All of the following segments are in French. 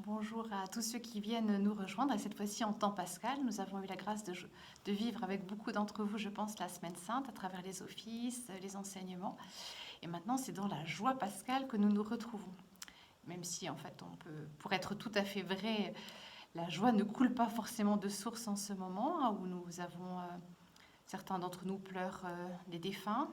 Bonjour à tous ceux qui viennent nous rejoindre et cette fois-ci en temps pascal. Nous avons eu la grâce de vivre avec beaucoup d'entre vous, je pense, la Semaine Sainte à travers les offices, les enseignements. Et maintenant, c'est dans la joie pascale que nous nous retrouvons. Même si, en fait, pour être tout à fait vrai, la joie ne coule pas forcément de source en ce moment, hein, où nous avons, certains d'entre nous pleurent les défunts.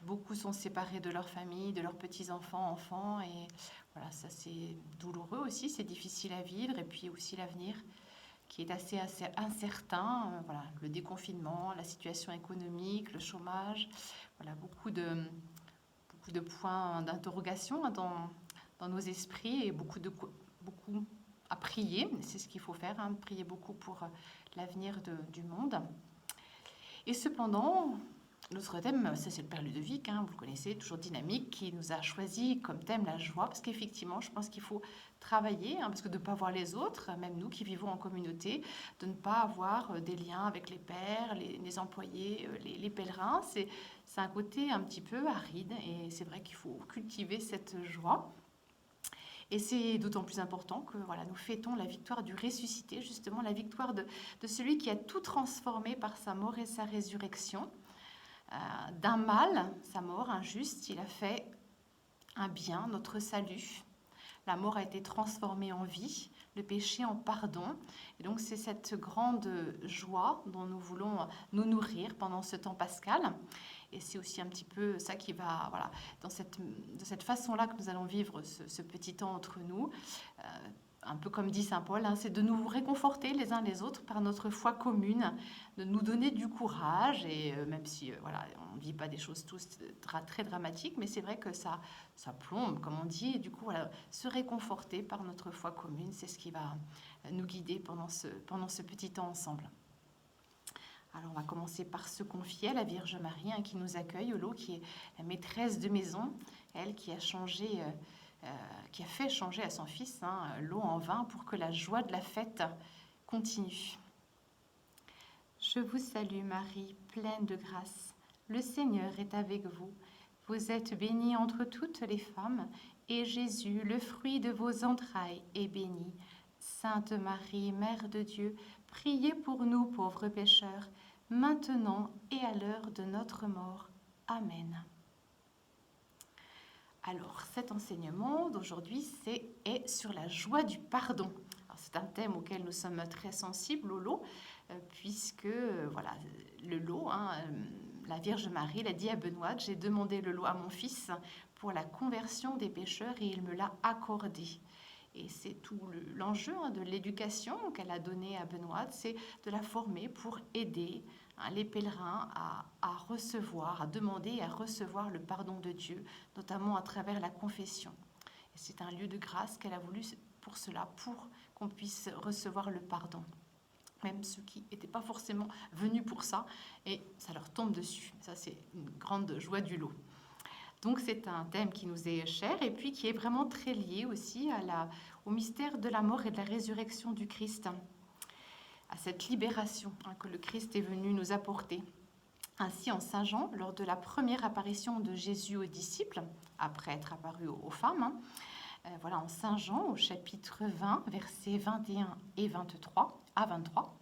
Beaucoup sont séparés de leur famille, de leurs petits-enfants, enfants, et voilà, ça c'est douloureux aussi, c'est difficile à vivre, et puis aussi l'avenir qui est assez incertain, voilà, le déconfinement, la situation économique, le chômage, voilà, beaucoup de points d'interrogation dans nos esprits, et beaucoup à prier, c'est ce qu'il faut faire, hein, prier beaucoup pour l'avenir du monde. Et cependant, notre thème, ça c'est le Père Ludovic, hein, vous le connaissez, toujours dynamique, qui nous a choisi comme thème la joie, parce qu'effectivement, je pense qu'il faut travailler, hein, parce que de ne pas voir les autres, même nous qui vivons en communauté, de ne pas avoir des liens avec les pères, les employés, les pèlerins, c'est un côté un petit peu aride, et c'est vrai qu'il faut cultiver cette joie. Et c'est d'autant plus important que voilà, nous fêtons la victoire du ressuscité, justement la victoire de celui qui a tout transformé par sa mort et sa résurrection. D'un mal, sa mort injuste, il a fait un bien, notre salut. La mort a été transformée en vie, le péché en pardon. Et donc c'est cette grande joie dont nous voulons nous nourrir pendant ce temps pascal. Et c'est aussi un petit peu ça qui va, voilà, de cette façon-là que nous allons vivre ce petit temps entre nous. Un peu comme dit saint Paul, hein, c'est de nous réconforter les uns les autres par notre foi commune, de nous donner du courage, et même si voilà, on ne vit pas des choses tous très dramatiques, mais c'est vrai que ça plombe, comme on dit, et du coup, voilà, se réconforter par notre foi commune, c'est ce qui va nous guider pendant ce petit temps ensemble. Alors on va commencer par se confier à la Vierge Marie, hein, qui nous accueille, au lot, qui est la maîtresse de maison, elle qui a qui a fait changer à son fils, hein, l'eau en vin pour que la joie de la fête continue. Je vous salue Marie, pleine de grâce. Le Seigneur est avec vous. Vous êtes bénie entre toutes les femmes, et Jésus, le fruit de vos entrailles, est béni. Sainte Marie, Mère de Dieu, priez pour nous pauvres pécheurs, maintenant et à l'heure de notre mort. Amen. Alors, cet enseignement d'aujourd'hui est sur la joie du pardon. C'est un thème auquel nous sommes très sensibles au lot, puisque voilà, le lot, hein, la Vierge Marie l'a dit à Benoît, j'ai demandé le lot à mon fils pour la conversion des pécheurs et il me l'a accordé. Et c'est tout l'enjeu, hein, de l'éducation qu'elle a donnée à Benoît, c'est de la former pour aider, hein, les pèlerins à recevoir, à demander et à recevoir le pardon de Dieu, notamment à travers la confession. Et c'est un lieu de grâce qu'elle a voulu pour cela, pour qu'on puisse recevoir le pardon. Même ceux qui n'étaient pas forcément venus pour ça, et ça leur tombe dessus. Ça, c'est une grande joie du lot. Donc c'est un thème qui nous est cher et puis qui est vraiment très lié aussi au mystère de la mort et de la résurrection du Christ, à cette libération, hein, que le Christ est venu nous apporter. Ainsi, en Saint Jean, lors de la première apparition de Jésus aux disciples, après être apparu aux femmes, hein, voilà, en Saint Jean, au chapitre 20, versets 21 et 23 à 23,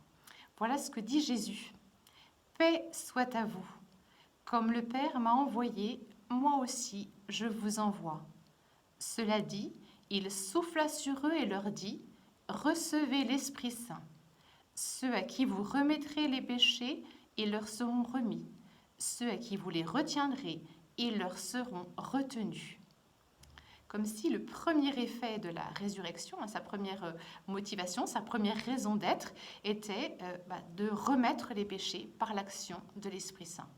voilà ce que dit Jésus. « Paix soit à vous. Comme le Père m'a envoyé, moi aussi je vous envoie. » Cela dit, il souffla sur eux et leur dit, « Recevez l'Esprit Saint. Ceux à qui vous remettrez les péchés, ils leur seront remis. Ceux à qui vous les retiendrez, ils leur seront retenus. » Comme si le premier effet de la résurrection, sa première motivation, sa première raison d'être, était de remettre les péchés par l'action de l'Esprit Saint.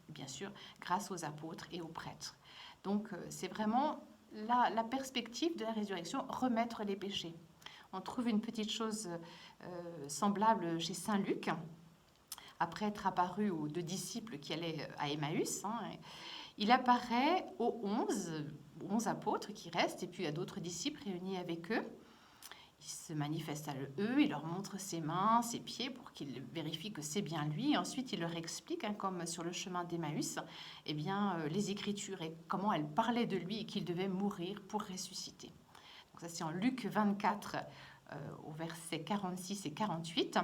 Bien sûr, grâce aux apôtres et aux prêtres. Donc, c'est vraiment la perspective de la résurrection, remettre les péchés. On trouve une petite chose semblable chez Saint Luc, après être apparu aux 2 disciples qui allaient à Emmaüs. Il apparaît aux 11 apôtres qui restent, et puis à d'autres disciples réunis avec eux. Il se manifeste à eux, il leur montre ses mains, ses pieds pour qu'ils vérifient que c'est bien lui. Et ensuite, il leur explique, hein, comme sur le chemin d'Emmaüs, eh bien, les Écritures et comment elles parlaient de lui et qu'il devait mourir pour ressusciter. Donc ça, c'est en Luc 24, au verset 46 et 48.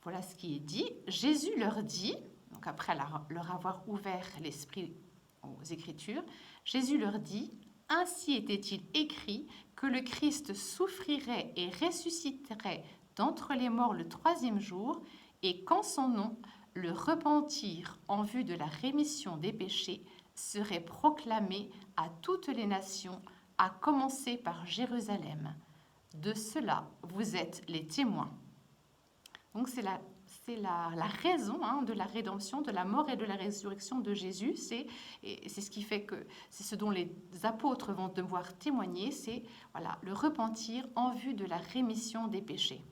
Voilà ce qui est dit. Jésus leur dit, donc après leur avoir ouvert l'esprit aux Écritures, Jésus leur dit, « Ainsi était-il écrit que le Christ souffrirait et ressusciterait d'entre les morts le troisième jour, et qu'en son nom, le repentir en vue de la rémission des péchés serait proclamé à toutes les nations, à commencer par Jérusalem. De cela, vous êtes les témoins. » Donc c'est la raison de la rédemption, de la mort et de la résurrection de Jésus. C'est ce qui fait que c'est ce dont les apôtres vont devoir témoigner, c'est voilà, le repentir en vue de la rémission des péchés.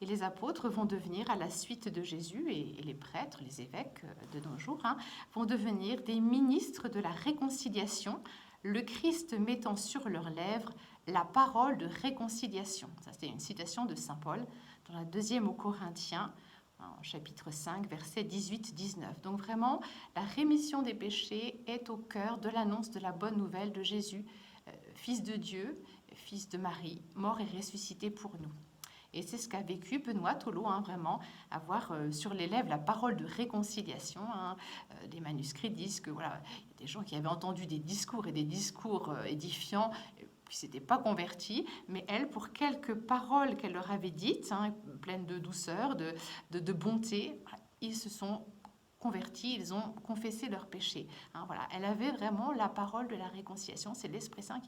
Et les apôtres vont devenir, à la suite de Jésus, et les prêtres, les évêques de nos jours, vont devenir des ministres de la réconciliation, le Christ mettant sur leurs lèvres la parole de réconciliation. Ça, c'est une citation de saint Paul dans la deuxième aux Corinthiens, en chapitre 5, versets 18-19. Donc vraiment, la rémission des péchés est au cœur de l'annonce de la bonne nouvelle de Jésus, Fils de Dieu, Fils de Marie, mort et ressuscité pour nous. Et c'est ce qu'a vécu Benoît Tholot, vraiment, avoir sur les lèvres la parole de réconciliation. Des manuscrits disent que voilà, il y a des gens qui avaient entendu des discours édifiants, qui ne s'étaient pas convertis, mais elle, pour quelques paroles qu'elle leur avait dites, pleines de douceur, de bonté, ils se sont convertis, ils ont confessé leurs péchés. Voilà. Elle avait vraiment la parole de la réconciliation, c'est l'Esprit Saint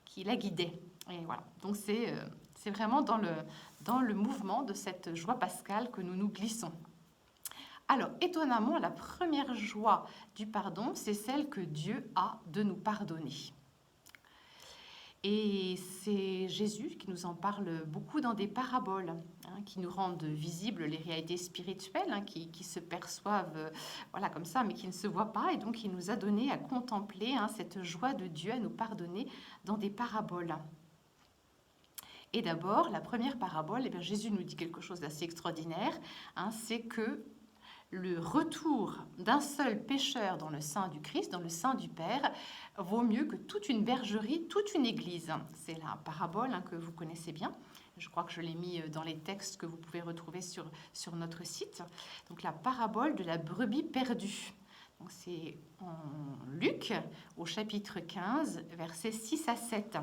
qui la guidait. Et voilà. Donc c'est vraiment dans le mouvement de cette joie pascale que nous nous glissons. Alors, étonnamment, la première joie du pardon, c'est celle que Dieu a de nous pardonner. Et c'est Jésus qui nous en parle beaucoup dans des paraboles, qui nous rendent visibles les réalités spirituelles, qui se perçoivent voilà, comme ça, mais qui ne se voient pas. Et donc, il nous a donné à contempler cette joie de Dieu à nous pardonner dans des paraboles. Et d'abord, la première parabole, Jésus nous dit quelque chose d'assez extraordinaire, c'est que le retour d'un seul pécheur dans le sein du Christ, dans le sein du Père, vaut mieux que toute une bergerie, toute une église. C'est la parabole que vous connaissez bien. Je crois que je l'ai mis dans les textes que vous pouvez retrouver sur notre site. Donc la parabole de la brebis perdue. Donc c'est en Luc, au chapitre 15, versets 6 à 7.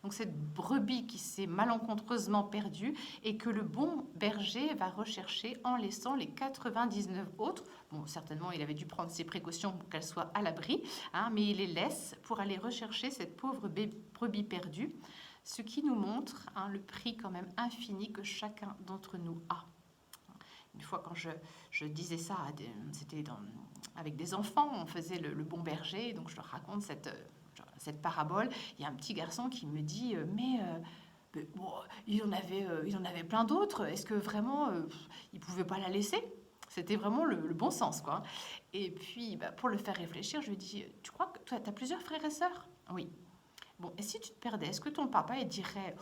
Donc cette brebis qui s'est malencontreusement perdue et que le bon berger va rechercher en laissant les 99 autres. Bon, certainement, il avait dû prendre ses précautions pour qu'elle soit à l'abri, mais il les laisse pour aller rechercher cette pauvre brebis perdue, ce qui nous montre le prix quand même infini que chacun d'entre nous a. Une fois, quand je disais ça, c'était avec des enfants, on faisait le bon berger, donc je leur raconte cette parabole. Il y a un petit garçon qui me dit bon, il en avait plein d'autres. Est-ce que vraiment il pouvait pas la laisser? C'était vraiment le bon sens, quoi. Et puis, pour le faire réfléchir, je lui dis, tu crois que tu as plusieurs frères et sœurs? Oui. Bon, et si tu te perdais, est-ce que ton papa il dirait,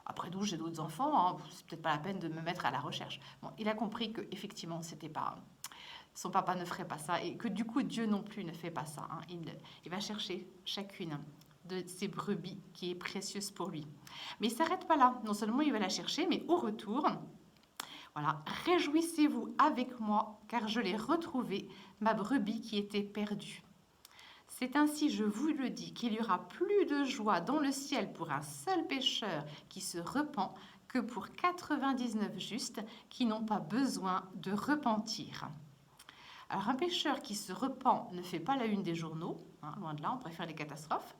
après tout, j'ai d'autres enfants, c'est peut-être pas la peine de me mettre à la recherche. Bon, il a compris que effectivement, c'était pas. Son papa ne ferait pas ça et que du coup Dieu non plus ne fait pas ça. Il va chercher chacune de ces brebis qui est précieuse pour lui. Mais il ne s'arrête pas là. Non seulement il va la chercher, mais au retour, voilà, réjouissez-vous avec moi car je l'ai retrouvée, ma brebis qui était perdue. C'est ainsi, je vous le dis, qu'il y aura plus de joie dans le ciel pour un seul pécheur qui se repent que pour 99 justes qui n'ont pas besoin de repentir. Alors, un pécheur qui se repent ne fait pas la une des journaux, loin de là, on préfère les catastrophes.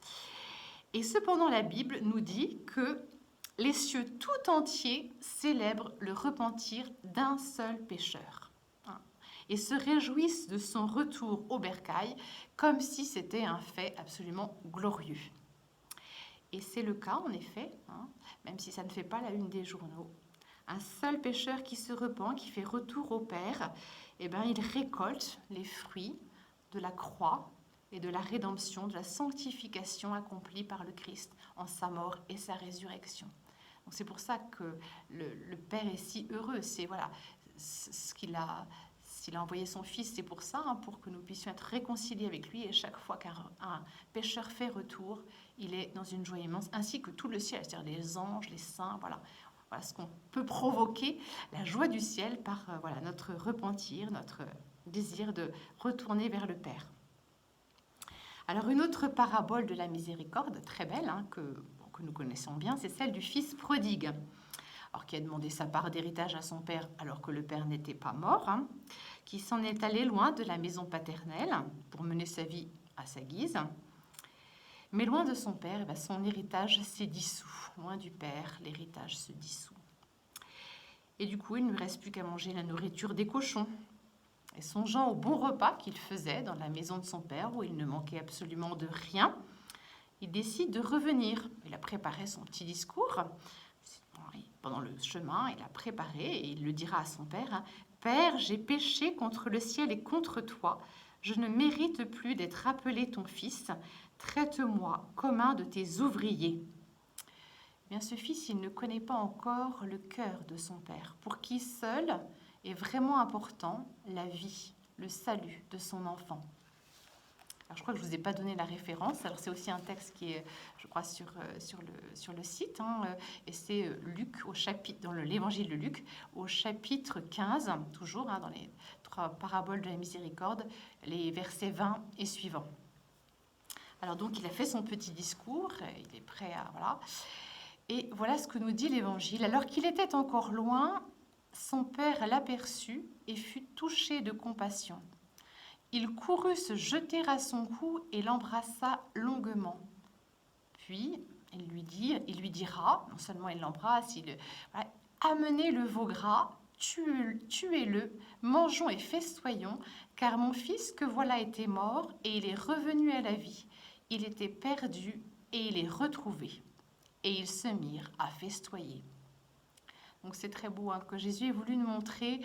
Et cependant, la Bible nous dit que les cieux tout entiers célèbrent le repentir d'un seul pécheur et se réjouissent de son retour au bercail comme si c'était un fait absolument glorieux. Et c'est le cas, en effet, même si ça ne fait pas la une des journaux. Un seul pécheur qui se repent, qui fait retour au Père, il récolte les fruits de la croix et de la rédemption, de la sanctification accomplie par le Christ en sa mort et sa résurrection. Donc c'est pour ça que le Père est si heureux. C'est voilà, s'il S'il a envoyé son Fils, c'est pour ça, pour que nous puissions être réconciliés avec lui. Et chaque fois qu'un pécheur fait retour, il est dans une joie immense, ainsi que tout le ciel, c'est-à-dire les anges, les saints, voilà. Voilà ce qu'on peut provoquer, la joie du ciel par voilà, notre repentir, notre désir de retourner vers le Père. Alors une autre parabole de la miséricorde, très belle, que nous connaissons bien, c'est celle du fils prodigue. Alors, qui a demandé sa part d'héritage à son père alors que le père n'était pas mort, qui s'en est allé loin de la maison paternelle pour mener sa vie à sa guise. Mais loin de son père, son héritage s'est dissous. Loin du père, l'héritage se dissout. Et du coup, il ne lui reste plus qu'à manger la nourriture des cochons. Et songeant au bon repas qu'il faisait dans la maison de son père, où il ne manquait absolument de rien, il décide de revenir. Il a préparé son petit discours. Pendant le chemin, il a préparé et il le dira à son père. « Père, j'ai péché contre le ciel et contre toi. Je ne mérite plus d'être appelé ton fils. Traite-moi comme un de tes ouvriers. » Bien, ce fils, il ne connaît pas encore le cœur de son père, pour qui seul est vraiment important la vie, le salut de son enfant. Alors, je crois que je ne vous ai pas donné la référence. Alors, c'est aussi un texte qui est, je crois, sur le site. Et c'est Luc, dans l'évangile de Luc, au chapitre 15, toujours dans les 3 paraboles de la miséricorde, les versets 20 et suivants. Alors, donc, il a fait son petit discours. Il est prêt à... Voilà. Et voilà ce que nous dit l'évangile. Alors qu'il était encore loin, son père l'aperçut et fut touché de compassion. Il courut se jeter à son cou et l'embrassa longuement. Puis, il lui dira, non seulement il l'embrasse, voilà, amenez le veau gras, tuez-le, mangeons et festoyons, car mon fils que voilà était mort et il est revenu à la vie. Il était perdu et il est retrouvé. Et ils se mirent à festoyer. Donc c'est très beau que Jésus ait voulu nous montrer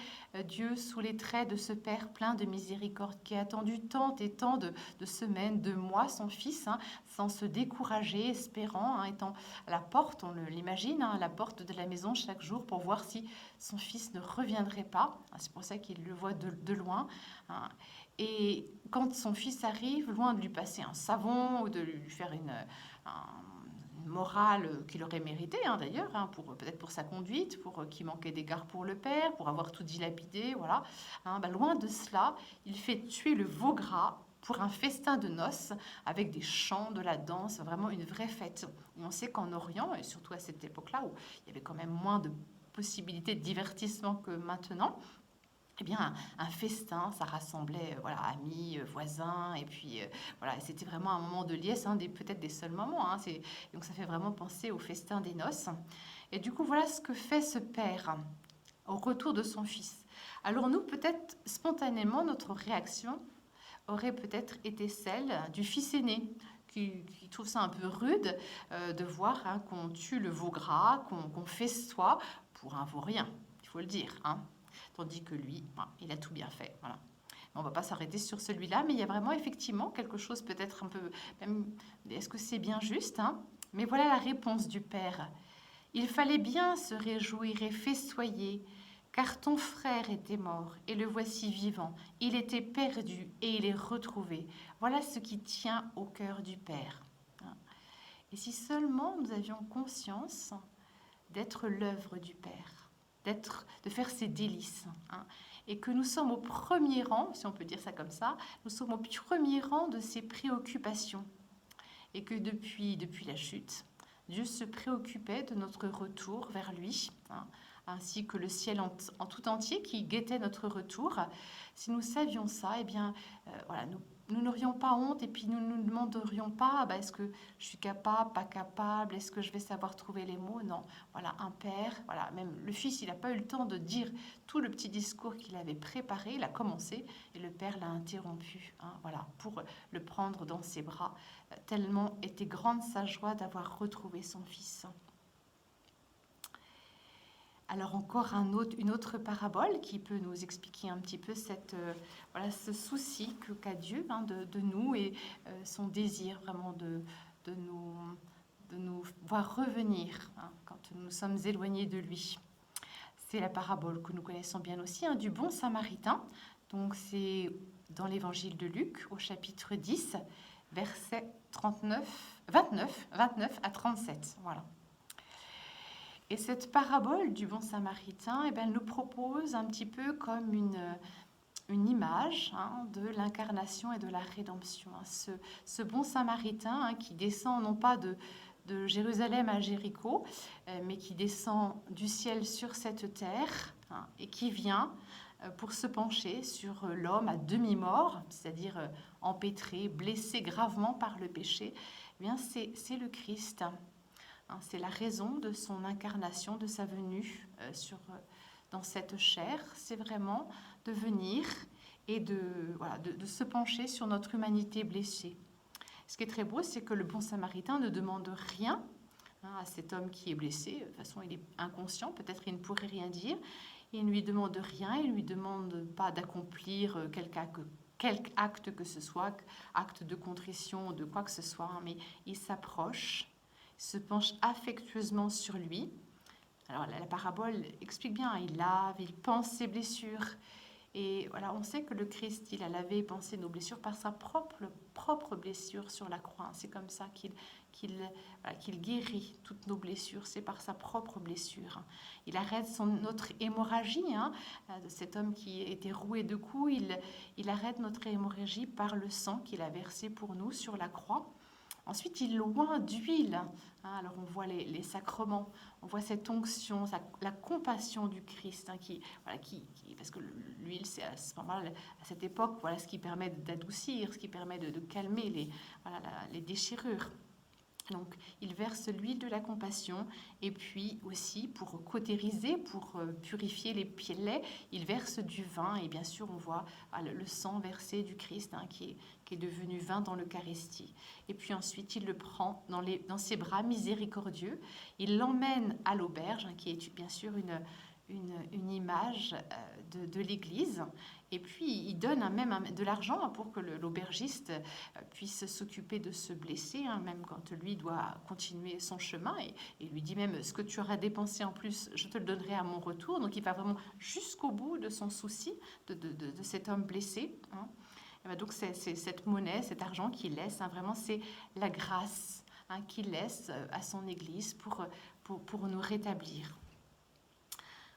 Dieu sous les traits de ce Père plein de miséricorde qui a attendu tant et tant de semaines, de mois son Fils, sans se décourager, espérant, étant à la porte, on l'imagine, à la porte de la maison chaque jour pour voir si son Fils ne reviendrait pas. C'est pour ça qu'il le voit de loin. Et quand son Fils arrive, loin de lui passer un savon ou de lui faire une morale qu'il aurait mérité d'ailleurs, peut-être pour sa conduite, pour qu'il manquait d'égard pour le père, pour avoir tout dilapidé, voilà. Loin de cela, il fait tuer le veau gras pour un festin de noces avec des chants, de la danse, vraiment une vraie fête. Et on sait qu'en Orient, et surtout à cette époque-là où il y avait quand même moins de possibilités de divertissement que maintenant, eh bien, un festin, ça rassemblait amis, voisins, et puis voilà, c'était vraiment un moment de liesse, peut-être des seuls moments. Donc ça fait vraiment penser au festin des noces. Et du coup, voilà ce que fait ce père au retour de son fils. Alors nous, peut-être spontanément, notre réaction aurait peut-être été celle du fils aîné, qui trouve ça un peu rude de voir qu'on tue le veau gras, qu'on festoie pour un vaurien, il faut le dire, Tandis que lui, il a tout bien fait. Voilà. On ne va pas s'arrêter sur celui-là, mais il y a vraiment effectivement quelque chose peut-être un peu... Est-ce que c'est bien juste Mais voilà la réponse du père. Il fallait bien se réjouir et festoyer, car ton frère était mort et le voici vivant. Il était perdu et il est retrouvé. Voilà ce qui tient au cœur du père. Et si seulement nous avions conscience d'être l'œuvre du père, de faire ses délices, et que nous sommes au premier rang, si on peut dire ça comme ça, nous sommes au premier rang de ses préoccupations, et que depuis la chute, Dieu se préoccupait de notre retour vers lui, ainsi que le ciel en tout entier qui guettait notre retour. Si nous savions ça, eh bien, nous n'aurions pas honte et puis nous ne nous demanderions pas est-ce que je suis capable, pas capable, est-ce que je vais savoir trouver les mots. Non, voilà, un père, même le fils, il n'a pas eu le temps de dire tout le petit discours qu'il avait préparé, il a commencé et le père l'a interrompu, pour le prendre dans ses bras. Tellement était grande sa joie d'avoir retrouvé son fils. Alors encore une autre parabole qui peut nous expliquer un petit peu ce souci qu'a Dieu de nous et son désir vraiment de nous voir revenir quand nous sommes éloignés de lui. C'est la parabole que nous connaissons bien aussi du bon samaritain, Donc c'est dans l'évangile de Luc, au chapitre 10, versets 29 à 37. Voilà. Et cette parabole du bon samaritain, eh bien, elle nous propose un petit peu comme une image de l'incarnation et de la rédemption. Ce bon samaritain qui descend non pas de Jérusalem à Jéricho, mais qui descend du ciel sur cette terre et qui vient pour se pencher sur l'homme à demi-mort, c'est-à-dire empêtré, blessé gravement par le péché. Eh bien, c'est le Christ. C'est la raison de son incarnation, de sa venue dans cette chair. C'est vraiment de venir et de se pencher sur notre humanité blessée. Ce qui est très beau, c'est que le bon samaritain ne demande rien à cet homme qui est blessé. De toute façon, il est inconscient, peut-être il ne pourrait rien dire. Il ne lui demande rien, il ne lui demande pas d'accomplir quelque acte que ce soit, acte de contrition, de quoi que ce soit, mais il s'approche, se penche affectueusement sur lui. Alors la parabole explique bien, il lave, il pense ses blessures. Et voilà, on sait que le Christ, il a lavé et pensé nos blessures par sa propre blessure sur la croix. C'est comme ça qu'il guérit toutes nos blessures, c'est par sa propre blessure. Il arrête notre hémorragie, de cet homme qui était roué de coups, il arrête notre hémorragie par le sang qu'il a versé pour nous sur la croix. Ensuite, il oint d'huile. Alors, on voit les sacrements, on voit cette onction, la compassion du Christ, parce que l'huile, c'est à cette époque, voilà ce qui permet d'adoucir, ce qui permet de calmer les déchirures. Donc, il verse l'huile de la compassion et puis aussi pour cautériser, pour purifier les plaies, il verse du vin et bien sûr on voit le sang versé du Christ qui est devenu vin dans l'Eucharistie. Et puis ensuite il le prend dans ses bras miséricordieux, il l'emmène à l'auberge qui est bien sûr une image de l'Église. Et puis, il donne même de l'argent pour que l'aubergiste puisse s'occuper de ce blessé, même quand lui doit continuer son chemin. Et il lui dit même, ce que tu auras dépensé en plus, je te le donnerai à mon retour. Donc, il va vraiment jusqu'au bout de son souci de cet homme blessé. Et bien, donc, c'est cette monnaie, cet argent qu'il laisse, vraiment, c'est la grâce qu'il laisse à son Église pour nous rétablir.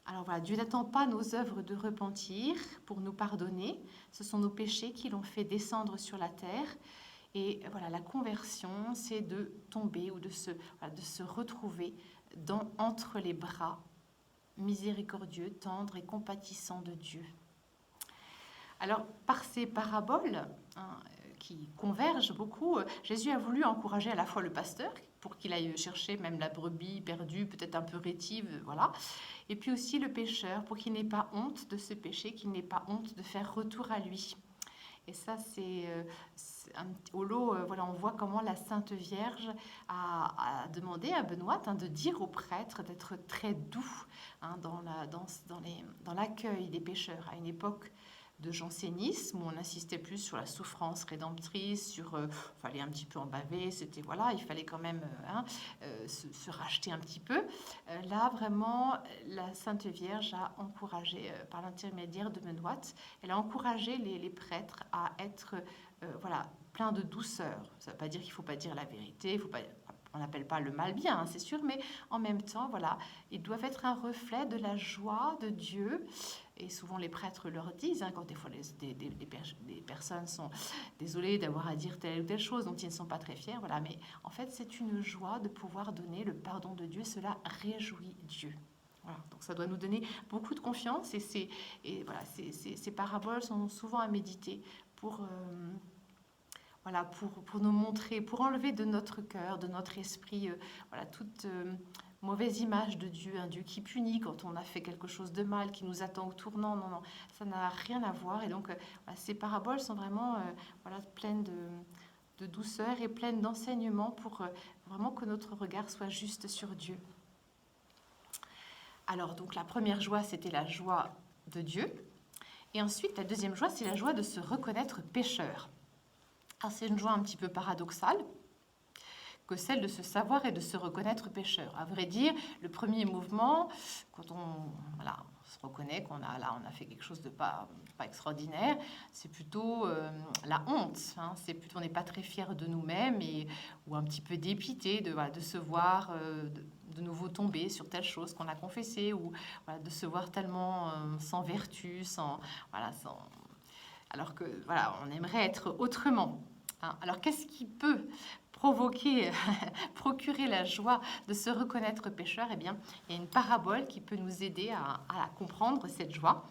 Alors voilà, Dieu n'attend pas nos œuvres de repentir pour nous pardonner. Ce sont nos péchés qui l'ont fait descendre sur la terre. Et voilà, la conversion, c'est de tomber ou de se retrouver entre les bras miséricordieux, tendres et compatissants de Dieu. Alors, par ces paraboles qui convergent beaucoup, Jésus a voulu encourager à la fois le pasteur, pour qu'il aille chercher même la brebis perdue, peut-être un peu rétive, voilà. Et puis aussi le pécheur, pour qu'il n'ait pas honte de ce péché, qu'il n'ait pas honte de faire retour à lui. Et ça, c'est au lot, voilà, on voit comment la Sainte Vierge a demandé à Benoît de dire aux prêtres d'être très doux dans l'accueil des pécheurs. À une époque de jansénisme, où on insistait plus sur la souffrance rédemptrice, fallait un petit peu en baver, il fallait quand même se racheter un petit peu. Là, vraiment, la Sainte Vierge a encouragé, par l'intermédiaire de Benoît, elle a encouragé les prêtres à être pleins de douceur. Ça ne veut pas dire qu'il ne faut pas dire la vérité, on n'appelle pas le mal bien, c'est sûr, mais en même temps, voilà, ils doivent être un reflet de la joie de Dieu. Et souvent les prêtres leur disent, quand des fois des personnes sont désolées d'avoir à dire telle ou telle chose dont ils ne sont pas très fiers, voilà, mais en fait c'est une joie de pouvoir donner le pardon de Dieu, cela réjouit Dieu. Voilà, donc ça doit nous donner beaucoup de confiance et ces paraboles sont souvent à méditer pour nous montrer, pour enlever de notre cœur, de notre esprit, toute mauvaise image de Dieu, un Dieu qui punit quand on a fait quelque chose de mal, qui nous attend au tournant. Non, ça n'a rien à voir. Et donc, ces paraboles sont vraiment pleines de douceur et pleines d'enseignements pour vraiment que notre regard soit juste sur Dieu. Alors, donc, la première joie, c'était la joie de Dieu. Et ensuite, la deuxième joie, c'est la joie de se reconnaître pécheur. Alors, c'est une joie un petit peu paradoxale que celle de se savoir et de se reconnaître pécheur. À vrai dire, le premier mouvement, quand on se reconnaît qu'on a là, on a fait quelque chose de pas extraordinaire. C'est plutôt la honte. Hein. C'est plutôt, on n'est pas très fier de nous-mêmes ou un petit peu dépité de se voir de nouveau tomber sur telle chose qu'on a confessée ou voilà, de se voir tellement sans vertu, alors que voilà, on aimerait être autrement. Hein. Alors qu'est-ce qui peut procurer la joie de se reconnaître pécheur? Eh bien, il y a une parabole qui peut nous aider à comprendre cette joie.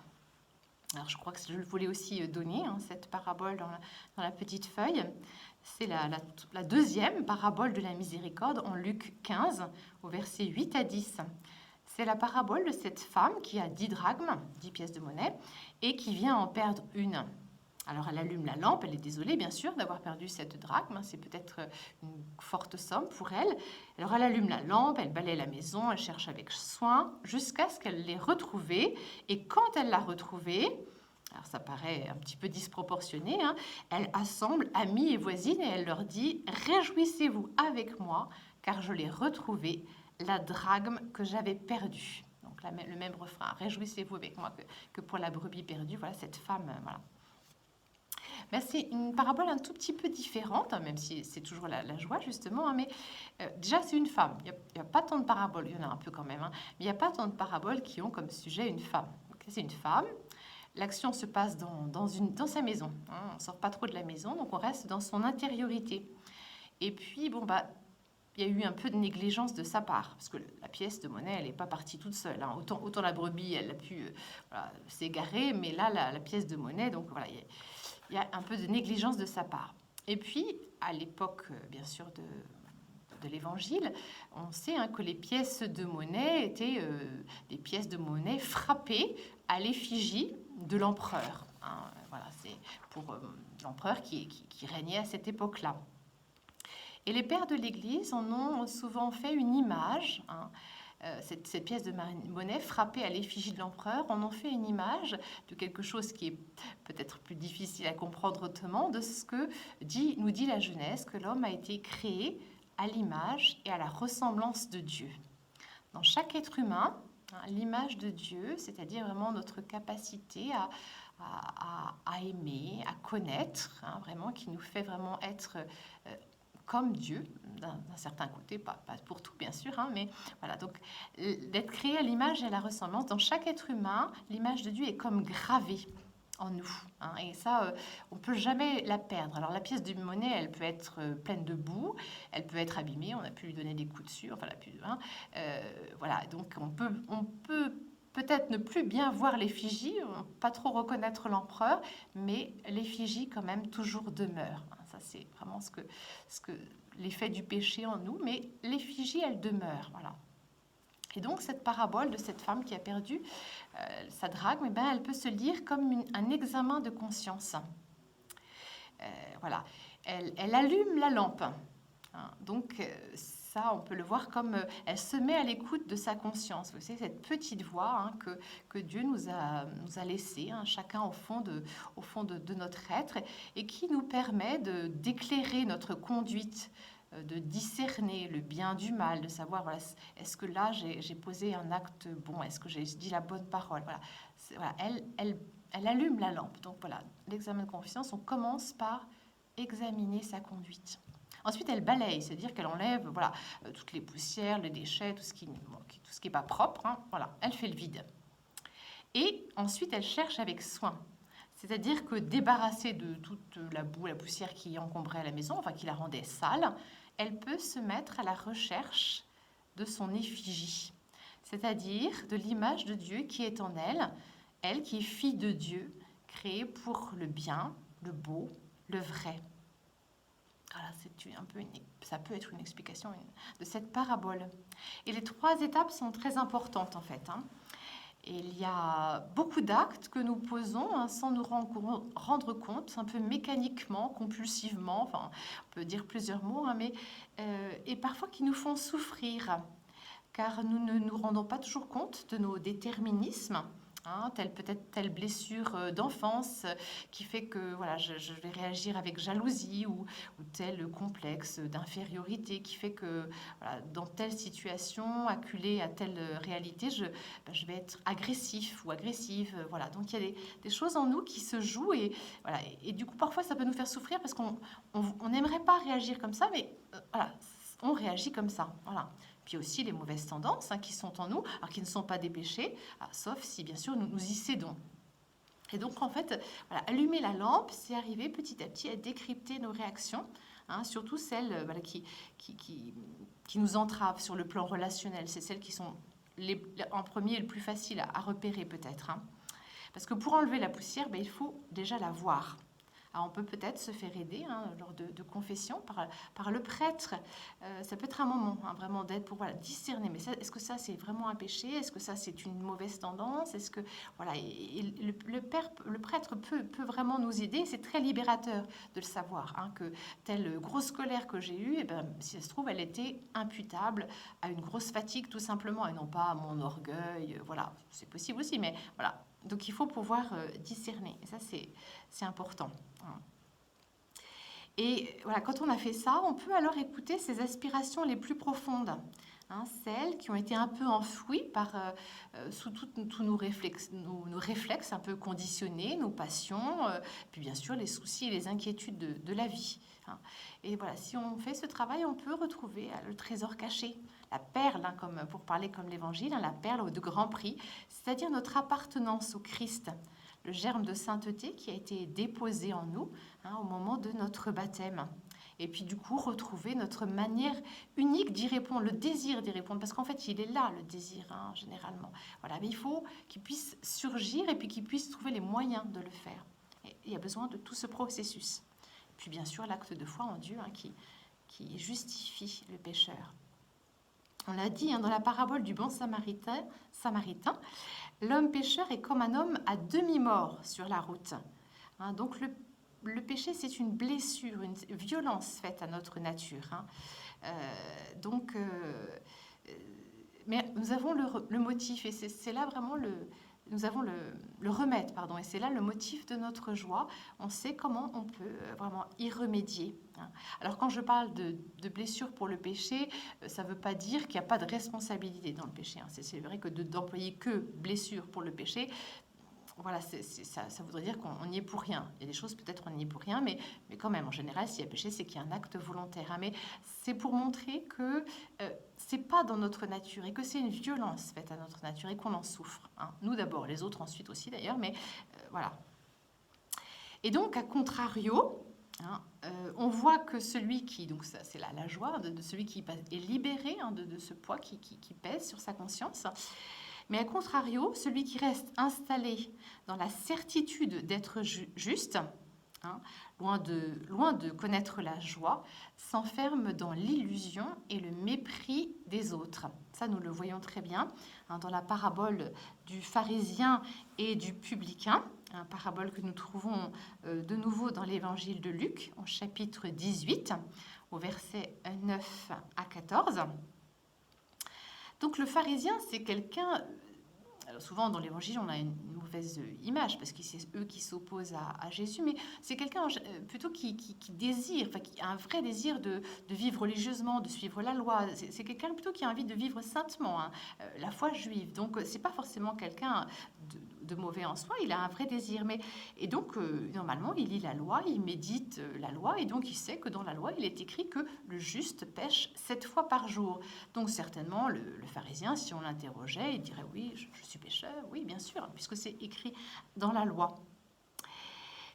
Alors, je crois que je voulais aussi donner cette parabole dans la petite feuille. C'est la deuxième parabole de la miséricorde en Luc 15, au verset 8 à 10. C'est la parabole de cette femme qui a 10 drachmes, 10 pièces de monnaie, et qui vient en perdre une. Alors elle allume la lampe, elle est désolée bien sûr d'avoir perdu cette drachme, c'est peut-être une forte somme pour elle. Alors elle allume la lampe, elle balaye la maison, elle cherche avec soin jusqu'à ce qu'elle l'ait retrouvée. Et quand elle l'a retrouvée, alors ça paraît un petit peu disproportionné, hein, elle assemble amis et voisines et elle leur dit « Réjouissez-vous avec moi car je l'ai retrouvée, la drachme que j'avais perdue. » Donc le même refrain, « Réjouissez-vous avec moi que pour la brebis perdue. » Voilà cette femme, voilà. Ben, c'est une parabole un tout petit peu différente, hein, même si c'est toujours la joie, justement. Hein, mais déjà, c'est une femme. Il n'y a pas tant de paraboles, il y en a un peu quand même, hein, mais il n'y a pas tant de paraboles qui ont comme sujet une femme. Okay, c'est une femme. L'action se passe dans sa maison. Hein, on ne sort pas trop de la maison, donc on reste dans son intériorité. Et puis, bon, bah, il y a eu un peu de négligence de sa part, parce que la pièce de monnaie, elle n'est pas partie toute seule. Hein. Autant la brebis, elle a pu voilà, s'égarer, mais là, la pièce de monnaie, donc voilà, il y a un peu de négligence de sa part. Et puis, à l'époque, bien sûr, de l'Évangile, on sait hein, que les pièces de monnaie étaient des pièces de monnaie frappées à l'effigie de l'empereur. Hein. Voilà, c'est pour l'empereur qui régnait à cette époque-là. Et les pères de l'Église en ont souvent fait une image, hein, cette pièce de monnaie frappée à l'effigie de l'empereur, on en fait une image de quelque chose qui est peut-être plus difficile à comprendre autrement, de ce que nous dit la Genèse, que l'homme a été créé à l'image et à la ressemblance de Dieu. Dans chaque être humain, hein, l'image de Dieu, c'est-à-dire vraiment notre capacité à aimer, à connaître, hein, vraiment qui nous fait vraiment être comme Dieu, d'un certain côté, pas pour tout bien sûr, hein, mais voilà, donc d'être créé à l'image et à la ressemblance. Dans chaque être humain, l'image de Dieu est comme gravée en nous, hein, et ça, on ne peut jamais la perdre. Alors la pièce de monnaie, elle peut être pleine de boue, elle peut être abîmée, on a pu lui donner des coups dessus, enfin, hein, voilà, donc on peut peut-être ne plus bien voir l'effigie, pas trop reconnaître l'empereur, mais l'effigie quand même toujours demeure. Ça, c'est vraiment ce que l'effet du péché en nous, mais l'effigie, elle demeure. Voilà. Et donc, cette parabole de cette femme qui a perdu sa drachme, eh ben, elle peut se lire comme un examen de conscience. Voilà. Elle allume la lampe. Hein. Donc, ça, on peut le voir comme elle se met à l'écoute de sa conscience. Vous savez, cette petite voix hein, que Dieu nous a laissée, hein, chacun au fond de notre être, et qui nous permet d'éclairer notre conduite, de discerner le bien du mal, de savoir, voilà, est-ce que là, j'ai posé un acte bon, est-ce que j'ai dit la bonne parole. Voilà. Voilà, elle allume la lampe. Donc voilà, l'examen de conscience, on commence par examiner sa conduite. Ensuite, elle balaye, c'est-à-dire qu'elle enlève voilà, toutes les poussières, les déchets, tout ce qui n'est pas propre. Hein, voilà, elle fait le vide. Et ensuite, elle cherche avec soin. C'est-à-dire que débarrassée de toute la boue, la poussière qui encombrait la maison, enfin qui la rendait sale, elle peut se mettre à la recherche de son effigie, c'est-à-dire de l'image de Dieu qui est en elle, elle qui est fille de Dieu, créée pour le bien, le beau, le vrai. Voilà, ça peut être une explication de cette parabole. Et les 3 étapes sont très importantes en fait. Hein. Et il y a beaucoup d'actes que nous posons hein, sans nous rendre compte, un peu mécaniquement, compulsivement, enfin, on peut dire plusieurs mots, hein, et parfois qui nous font souffrir, car nous ne nous rendons pas toujours compte de nos déterminismes peut-être telle blessure d'enfance qui fait que voilà, je vais réagir avec jalousie ou tel complexe d'infériorité qui fait que voilà, dans telle situation, acculée à telle réalité, je vais être agressif ou agressive. Voilà. Donc il y a des choses en nous qui se jouent voilà, et du coup parfois ça peut nous faire souffrir parce qu'on n'aimerait pas réagir comme ça, mais voilà, on réagit comme ça. Voilà. Puis aussi les mauvaises tendances qui sont en nous, alors qui ne sont pas des péchés, sauf si bien sûr nous y cédons. Et donc en fait, voilà, allumer la lampe, c'est arriver petit à petit à décrypter nos réactions, surtout celles voilà, qui nous entravent sur le plan relationnel. C'est celles qui sont en premier le plus facile à repérer peut-être. Parce que pour enlever la poussière, il faut déjà la voir. Alors on peut peut-être se faire aider lors de confession par le prêtre. Ça peut être un moment vraiment d'aide pour voilà, discerner. Mais est-ce que ça c'est vraiment un péché? Est-ce que ça c'est une mauvaise tendance? Est-ce que voilà, le prêtre peut vraiment nous aider. C'est très libérateur de le savoir que telle grosse colère que j'ai eue, si ça se trouve, elle était imputable à une grosse fatigue tout simplement et non pas à mon orgueil. Voilà, c'est possible aussi, mais voilà. Donc il faut pouvoir discerner. Et ça c'est important. Et voilà, quand on a fait ça, on peut alors écouter ses aspirations les plus profondes, celles qui ont été un peu enfouies sous tous nos réflexes un peu conditionnés, nos passions, puis bien sûr les soucis et les inquiétudes de la vie. Et voilà, si on fait ce travail, on peut retrouver le trésor caché, la perle, pour parler comme l'Évangile, la perle de grand prix, c'est-à-dire notre appartenance au Christ, le germe de sainteté qui a été déposé en nous au moment de notre baptême. Et puis du coup, retrouver notre manière unique d'y répondre, le désir d'y répondre, parce qu'en fait, il est là, le désir, généralement. Voilà, mais il faut qu'il puisse surgir et puis qu'il puisse trouver les moyens de le faire. Et il y a besoin de tout ce processus. Puis bien sûr, l'acte de foi en Dieu qui justifie le pécheur. On l'a dit dans la parabole du bon samaritain, l'homme pécheur est comme un homme à demi-mort sur la route. Donc le péché, c'est une blessure, une violence faite à notre nature. Mais nous avons le motif, et c'est là vraiment nous avons le remède, pardon, et c'est là le motif de notre joie. On sait comment on peut vraiment y remédier. Alors quand je parle de blessure pour le péché, ça ne veut pas dire qu'il n'y a pas de responsabilité dans le péché. C'est vrai que d'employer que blessure pour le péché, voilà, ça voudrait dire qu'on n'y est pour rien. Il y a des choses, peut-être on n'y est pour rien, mais quand même, en général, s'il y a péché, c'est qu'il y a un acte volontaire. Mais c'est pour montrer que c'est pas dans notre nature et que c'est une violence faite à notre nature et qu'on en souffre. Nous d'abord, les autres ensuite aussi d'ailleurs, mais voilà. Et donc, à contrario, on voit que celui qui, donc ça c'est la joie de celui qui est libéré de ce poids qui pèse sur sa conscience. Mais à contrario, celui qui reste installé dans la certitude d'être juste, loin de connaître la joie, s'enferme dans l'illusion et le mépris des autres. Ça, nous le voyons très bien dans la parabole du pharisien et du publicain, une parabole que nous trouvons de nouveau dans l'évangile de Luc, au chapitre 18, au verset 9 à 14. Donc le pharisien, c'est quelqu'un... Alors souvent dans l'évangile, on a une mauvaise image parce que c'est eux qui s'opposent à Jésus, mais c'est quelqu'un plutôt qui désire, qui a un vrai désir de vivre religieusement, de suivre la loi. C'est quelqu'un plutôt qui a envie de vivre saintement, la foi juive. Donc c'est pas forcément quelqu'un de mauvais en soi, il a un vrai désir. Et donc normalement, il lit la loi, il médite la loi, et donc il sait que dans la loi, il est écrit que le juste pêche 7 fois par jour. Donc certainement, le pharisien, si on l'interrogeait, il dirait oui, je suis pécheur, oui, bien sûr, puisque c'est écrit dans la loi.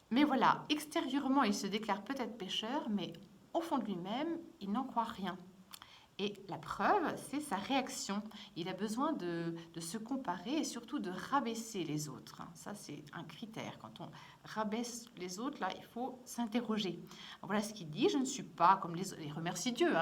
Mais voilà, extérieurement, il se déclare peut-être pécheur, mais au fond de lui-même, il n'en croit rien. Et la preuve, c'est sa réaction. Il a besoin de se comparer et surtout de rabaisser les autres. Ça, c'est un critère. Quand on rabaisse les autres, là, il faut s'interroger. Voilà ce qu'il dit. Je ne suis pas comme les autres. Il remercie Dieu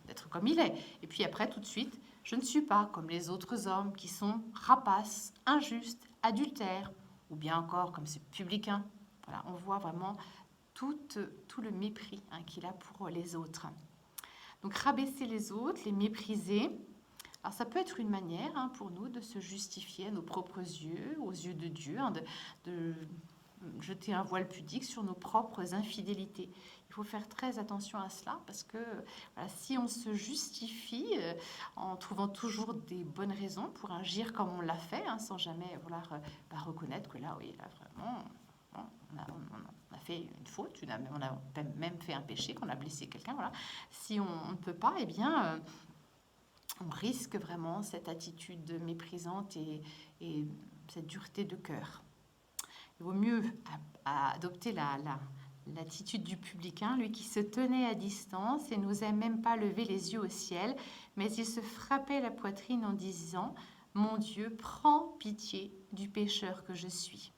d'être comme il est. Et puis après, tout de suite, je ne suis pas comme les autres hommes qui sont rapaces, injustes, adultères, ou bien encore comme ce publicain. Voilà, on voit vraiment tout le mépris qu'il a pour les autres. Donc rabaisser les autres, les mépriser, Alors ça peut être une manière pour nous de se justifier à nos propres yeux, aux yeux de Dieu, de jeter un voile pudique sur nos propres infidélités. Il faut faire très attention à cela parce que voilà, si on se justifie en trouvant toujours des bonnes raisons pour agir comme on l'a fait, sans jamais vouloir reconnaître que là, oui, là vraiment, bon, on a fait une faute, on a même fait un péché, qu'on a blessé quelqu'un. Voilà. Si on ne peut pas, eh bien, on risque vraiment cette attitude méprisante et cette dureté de cœur. Il vaut mieux adopter l'attitude du publicain, lui qui se tenait à distance et n'osait même pas lever les yeux au ciel, mais il se frappait la poitrine en disant « Mon Dieu, prends pitié du pécheur que je suis ».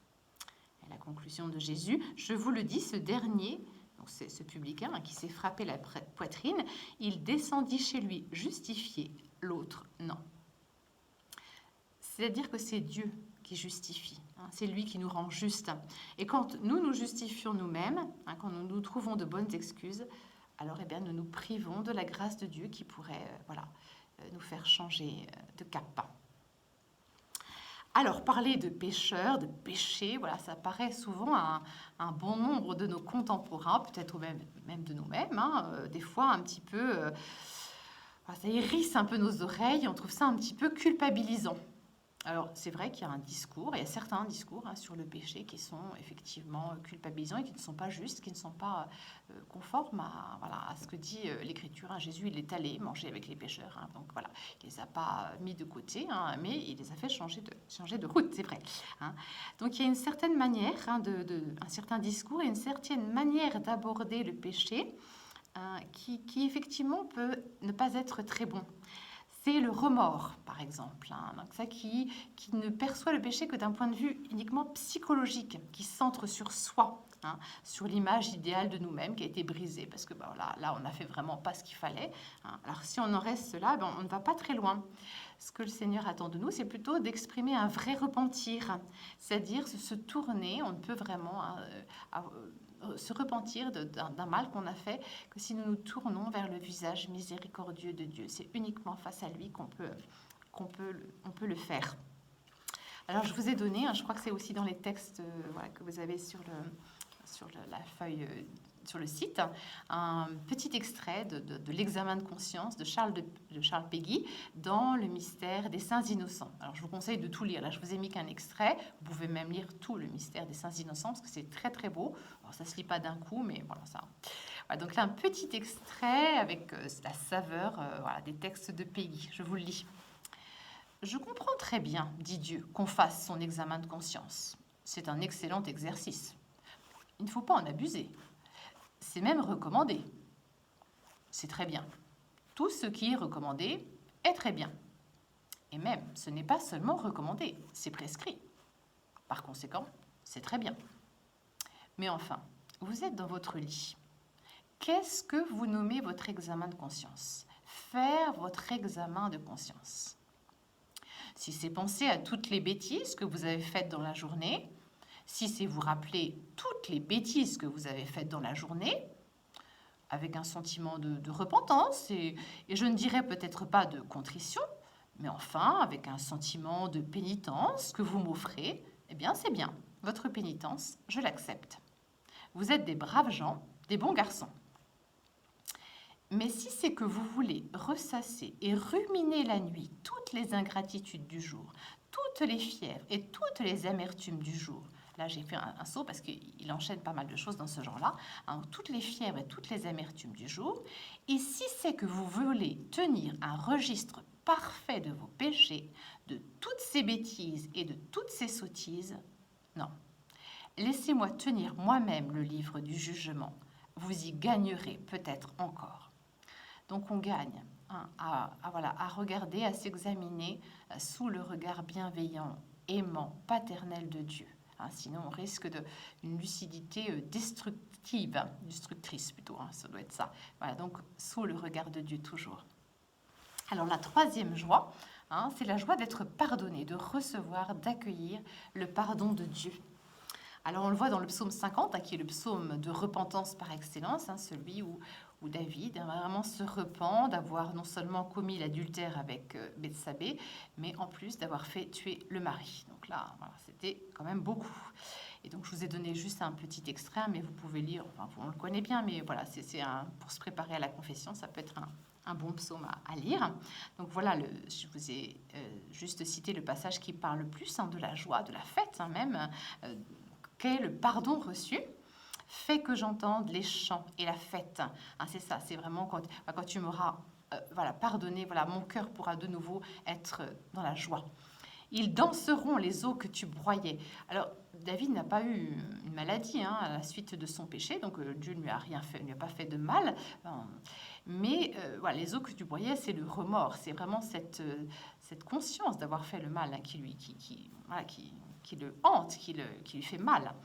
Et la conclusion de Jésus, je vous le dis, ce dernier, donc c'est ce publicain qui s'est frappé la poitrine, il descendit chez lui justifié, l'autre non. C'est-à-dire que c'est Dieu qui justifie. C'est lui qui nous rend juste. Et quand nous nous justifions nous-mêmes, quand nous trouvons de bonnes excuses, alors eh bien, nous nous privons de la grâce de Dieu qui pourrait nous faire changer de cap. Alors, parler de pécheurs, de péché, voilà, ça paraît souvent à un bon nombre de nos contemporains, peut-être même de nous-mêmes, des fois un petit peu... ça hérisse un peu nos oreilles, on trouve ça un petit peu culpabilisant. Alors, c'est vrai qu'il y a un discours, il y a certains discours sur le péché qui sont effectivement culpabilisants et qui ne sont pas justes, qui ne sont pas conformes à ce que dit l'Écriture. Jésus, il est allé manger avec les pécheurs, donc voilà, il ne les a pas mis de côté, mais il les a fait changer de route, c'est vrai. Donc, il y a une certaine manière, un certain discours et une certaine manière d'aborder le péché qui effectivement peut ne pas être très bon. C'est le remords, par exemple. Donc ça qui ne perçoit le péché que d'un point de vue uniquement psychologique, qui centre sur soi, sur l'image idéale de nous-mêmes qui a été brisée, parce que là, on n'a fait vraiment pas ce qu'il fallait. Alors si on en reste là, on ne va pas très loin. Ce que le Seigneur attend de nous, c'est plutôt d'exprimer un vrai repentir, c'est-à-dire se tourner. On ne peut vraiment se repentir d'un mal qu'on a fait que si nous nous tournons vers le visage miséricordieux de Dieu. C'est uniquement face à lui qu'on peut le faire. Alors je vous ai donné, je crois que c'est aussi dans les textes que vous avez sur la feuille, sur le site, un petit extrait de l'examen de conscience de Charles Péguy dans le mystère des saints innocents. Alors je vous conseille de tout lire. Là, je vous ai mis qu'un extrait. Vous pouvez même lire tout le mystère des saints innocents parce que c'est très très beau. Alors, ça se lit pas d'un coup, mais voilà ça. Voilà, donc là, un petit extrait avec la saveur des textes de Péguy. Je vous le lis. Je comprends très bien, dit Dieu, qu'on fasse son examen de conscience. C'est un excellent exercice. Il ne faut pas en abuser. C'est même recommandé. C'est très bien. Tout ce qui est recommandé est très bien. Et même, ce n'est pas seulement recommandé, c'est prescrit. Par conséquent, c'est très bien. Mais enfin, vous êtes dans votre lit. Qu'est-ce que vous nommez votre examen de conscience? Faire votre examen de conscience. Si c'est penser à toutes les bêtises que vous avez faites dans la journée, si c'est vous rappeler toutes les bêtises que vous avez faites dans la journée, avec un sentiment de repentance, et je ne dirais peut-être pas de contrition, mais enfin avec un sentiment de pénitence que vous m'offrez, eh bien c'est bien, votre pénitence, je l'accepte. Vous êtes des braves gens, des bons garçons. Mais si c'est que vous voulez ressasser et ruminer la nuit toutes les ingratitudes du jour, toutes les fièvres et toutes les amertumes du jour, là j'ai fait un saut parce qu'il enchaîne pas mal de choses dans ce genre-là, toutes les fièvres et toutes les amertumes du jour, et si c'est que vous voulez tenir un registre parfait de vos péchés, de toutes ces bêtises et de toutes ces sottises, non. Laissez-moi tenir moi-même le livre du jugement, vous y gagnerez peut-être encore. Donc on gagne à regarder, à s'examiner sous le regard bienveillant, aimant, paternel de Dieu. Sinon on risque d'une lucidité destructrice plutôt, ça doit être ça. Voilà, donc sous le regard de Dieu toujours. Alors la troisième joie, c'est la joie d'être pardonné, de recevoir, d'accueillir le pardon de Dieu. Alors on le voit dans le psaume 50, qui est le psaume de repentance par excellence, celui où où David vraiment se repent d'avoir non seulement commis l'adultère avec Bethsabée, mais en plus d'avoir fait tuer le mari. Donc là, voilà, c'était quand même beaucoup. Et donc, je vous ai donné juste un petit extrait, mais vous pouvez lire, enfin, on le connaît bien, mais voilà, pour se préparer à la confession, ça peut être un bon psaume à lire. Donc voilà, je vous ai juste cité le passage qui parle le plus de la joie, de la fête même, qu'est le pardon reçu. Fais que j'entende les chants et la fête. C'est ça, c'est vraiment quand tu m'auras pardonné, voilà, mon cœur pourra de nouveau être dans la joie. Ils danseront les eaux que tu broyais. Alors, David n'a pas eu une maladie à la suite de son péché, donc Dieu ne lui a rien fait, ne lui a pas fait de mal. Mais voilà, les eaux que tu broyais, c'est le remords, c'est vraiment cette conscience d'avoir fait le mal qui le hante, qui lui fait mal.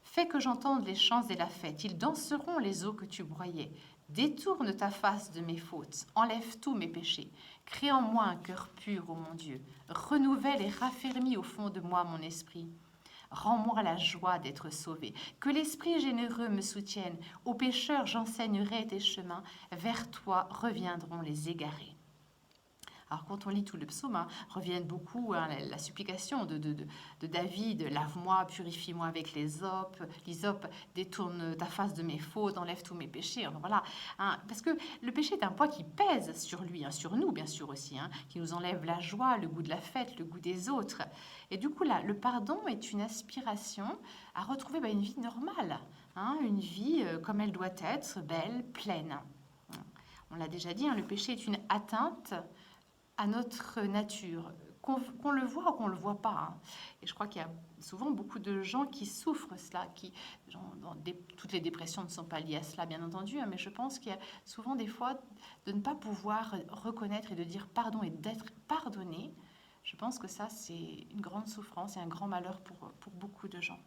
Fais que j'entende les chants et la fête. Ils danseront les eaux que tu broyais. Détourne ta face de mes fautes, enlève tous mes péchés. Crée en moi un cœur pur, ô mon Dieu. Renouvelle et raffermis au fond de moi mon esprit. Rends-moi la joie d'être sauvé. Que l'Esprit généreux me soutienne. Aux pécheurs, j'enseignerai tes chemins. Vers toi reviendront les égarés. Alors, quand on lit tout le psaume, reviennent beaucoup la supplication de David, lave-moi, purifie-moi avec l'hysope, détourne ta face de mes fautes, enlève tous mes péchés. Voilà, parce que le péché est un poids qui pèse sur lui, sur nous bien sûr aussi, qui nous enlève la joie, le goût de la fête, le goût des autres. Et du coup, là, le pardon est une aspiration à retrouver une vie normale, une vie comme elle doit être, belle, pleine. On l'a déjà dit, le péché est une atteinte à notre nature, qu'on le voit ou qu'on ne le voit pas. Et je crois qu'il y a souvent beaucoup de gens qui souffrent cela, toutes les dépressions ne sont pas liées à cela, bien entendu, mais je pense qu'il y a souvent des fois de ne pas pouvoir reconnaître et de dire pardon et d'être pardonné. Je pense que ça, c'est une grande souffrance et un grand malheur pour beaucoup de gens.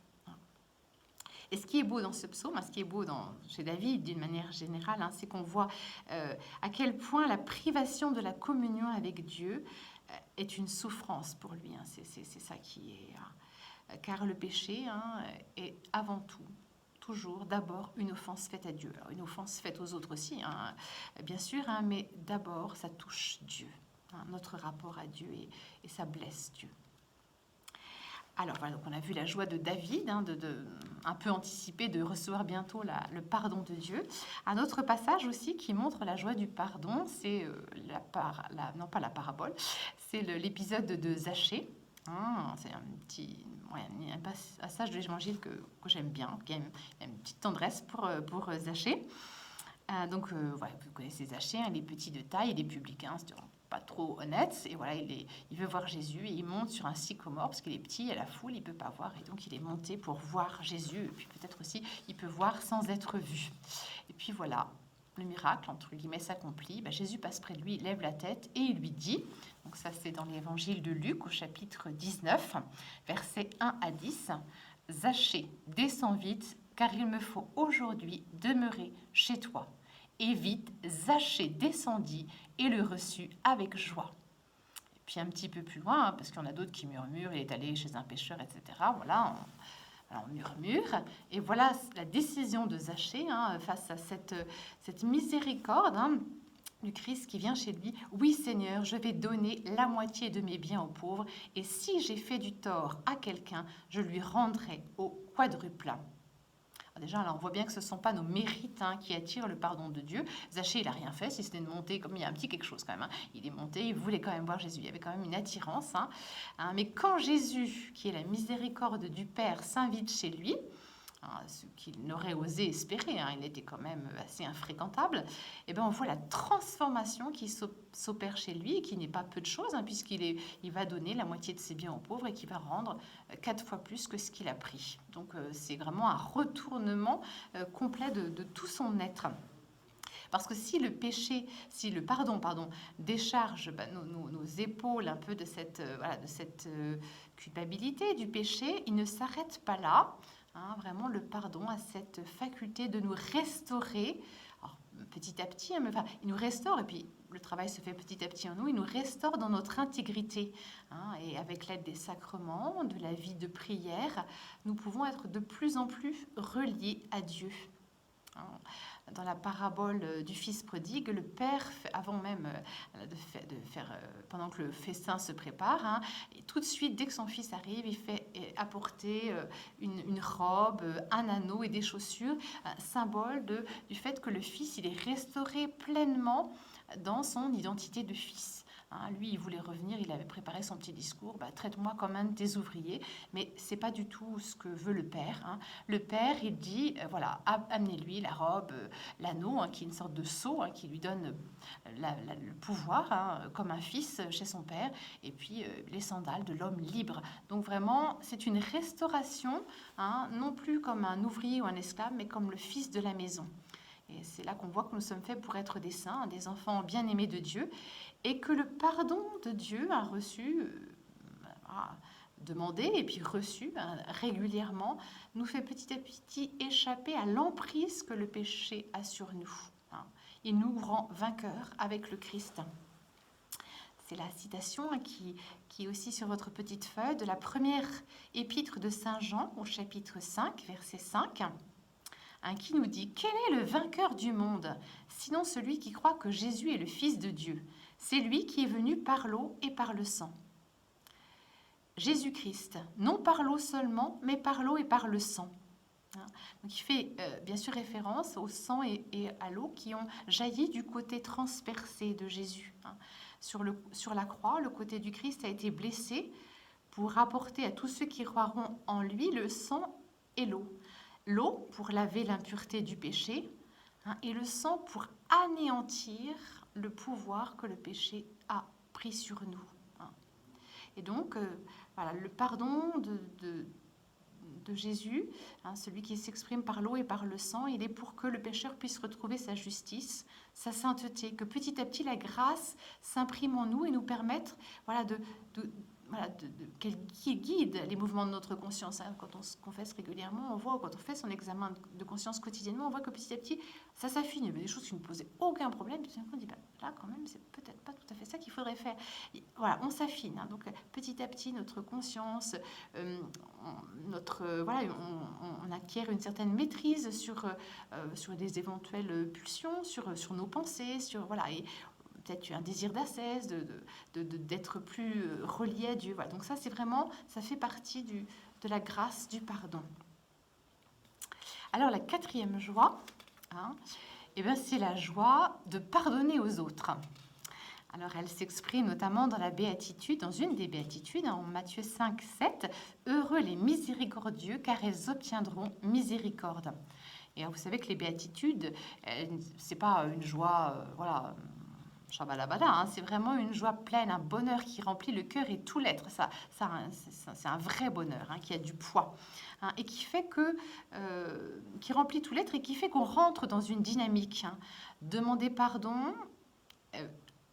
Et ce qui est beau dans ce psaume, ce qui est beau chez David d'une manière générale, c'est qu'on voit à quel point la privation de la communion avec Dieu est une souffrance pour lui. C'est ça qui est... car le péché est avant tout, toujours, d'abord, une offense faite à Dieu. Alors, une offense faite aux autres aussi, bien sûr, mais d'abord, ça touche Dieu, notre rapport à Dieu, et ça blesse Dieu. Alors voilà, donc on a vu la joie de David, un peu anticipée de recevoir bientôt le pardon de Dieu. Un autre passage aussi qui montre la joie du pardon, c'est non pas la parabole, c'est l'épisode de Zachée. C'est un passage de l'Évangile que j'aime bien, qui a une petite tendresse pour Zachée. Donc voilà, vous connaissez Zachée, il est petit de taille, il est publicain, c'est pas trop honnête, et voilà, il veut voir Jésus, et il monte sur un sycomore, parce qu'il est petit, il y a la foule, il peut pas voir, et donc il est monté pour voir Jésus, et puis peut-être aussi, il peut voir sans être vu. Et puis voilà, le miracle, entre guillemets, s'accomplit. Jésus passe près de lui, il lève la tête, et il lui dit, donc ça c'est dans l'évangile de Luc, au chapitre 19, versets 1 à 10, « Zachée, descends vite, car il me faut aujourd'hui demeurer chez toi. » Et vite, Zachée descendit et le reçut avec joie. Et puis un petit peu plus loin, parce qu'il y en a d'autres qui murmurent, il est allé chez un pêcheur, etc. Voilà, on murmure. Et voilà la décision de Zachée face à cette miséricorde du Christ qui vient chez lui. « Oui, Seigneur, je vais donner la moitié de mes biens aux pauvres, et si j'ai fait du tort à quelqu'un, je lui rendrai au quadruple. » Déjà, là, on voit bien que ce ne sont pas nos mérites qui attirent le pardon de Dieu. Zachée, il n'a rien fait, si ce n'est de monter, comme il y a un petit quelque chose quand même. Il est monté, il voulait quand même voir Jésus. Il y avait quand même une attirance. Mais quand Jésus, qui est la miséricorde du Père, s'invite chez lui, ce qu'il n'aurait osé espérer, il était quand même assez infréquentable, et bien on voit la transformation qui s'opère chez lui, et qui n'est pas peu de choses, puisqu'il va donner la moitié de ses biens aux pauvres et qui va rendre 4 fois plus que ce qu'il a pris. Donc c'est vraiment un retournement complet de tout son être. Parce que si le pardon décharge nos épaules un peu de cette culpabilité du péché, il ne s'arrête pas là. Vraiment, le pardon a cette faculté de nous restaurer, alors, petit à petit, il nous restaure, et puis le travail se fait petit à petit en nous, il nous restaure dans notre intégrité. Et avec l'aide des sacrements, de la vie de prière, nous pouvons être de plus en plus reliés à Dieu. dans la parabole du fils prodigue, le père, avant même pendant que le festin se prépare, hein, et tout de suite, dès que son fils arrive, il fait apporter une robe, un anneau et des chaussures, un symbole du fait que le fils, il est restauré pleinement dans son identité de fils. Hein, lui, il voulait revenir, il avait préparé son petit discours, traite-moi comme un de tes ouvriers, mais c'est pas du tout ce que veut le père. Hein. Le père, il dit, voilà, amenez-lui la robe, l'anneau, hein, qui est une sorte de sceau, hein, qui lui donne le pouvoir, hein, comme un fils chez son père, et puis les sandales de l'homme libre. Donc vraiment, c'est une restauration, hein, non plus comme un ouvrier ou un esclave, mais comme le fils de la maison. Et c'est là qu'on voit que nous sommes faits pour être des saints, des enfants bien-aimés de Dieu, et que le pardon de Dieu a reçu, demandé et puis reçu régulièrement, nous fait petit à petit échapper à l'emprise que le péché a sur nous. Hein. Il nous rend vainqueurs avec le Christ. C'est la citation qui est aussi sur votre petite feuille de la première épître de Saint Jean au chapitre 5, verset 5. Qui nous dit « Quel est le vainqueur du monde, sinon celui qui croit que Jésus est le Fils de Dieu? C'est lui qui est venu par l'eau et par le sang. » Jésus-Christ, non par l'eau seulement, mais par l'eau et par le sang. Donc il fait bien sûr référence au sang et à l'eau qui ont jailli du côté transpercé de Jésus. Sur la croix, le côté du Christ a été blessé pour apporter à tous ceux qui croiront en lui le sang et l'eau. L'eau pour laver l'impureté du péché, et le sang pour anéantir le pouvoir que le péché a pris sur nous. Et donc, voilà, le pardon de Jésus, celui qui s'exprime par l'eau et par le sang, il est pour que le pécheur puisse retrouver sa justice, sa sainteté, que petit à petit la grâce s'imprime en nous et nous permette, voilà, qui guide les mouvements de notre conscience. Hein. Quand on se confesse régulièrement, on voit, quand on fait son examen de conscience quotidiennement, on voit que petit à petit, ça s'affine. Il y avait des choses qui ne posaient aucun problème. Puis on dit, là, quand même, c'est peut-être pas tout à fait ça qu'il faudrait faire. Et voilà, on s'affine. Hein. Donc, petit à petit, notre conscience, on acquiert une certaine maîtrise sur des éventuelles pulsions, sur nos pensées, voilà. Et peut-être un désir d'ascèse, d'être plus relié à Dieu. Voilà. Donc ça, c'est vraiment, ça fait partie de la grâce du pardon. Alors la quatrième joie, c'est la joie de pardonner aux autres. Alors elle s'exprime notamment dans la béatitude, dans une des béatitudes, en Matthieu 5, 7, « Heureux les miséricordieux, car elles obtiendront miséricorde ». Et vous savez que les béatitudes, c'est pas une joie, c'est vraiment une joie pleine, un bonheur qui remplit le cœur et tout l'être. C'est un vrai bonheur qui a du poids et qui fait qui remplit tout l'être et qui fait qu'on rentre dans une dynamique. Demander pardon,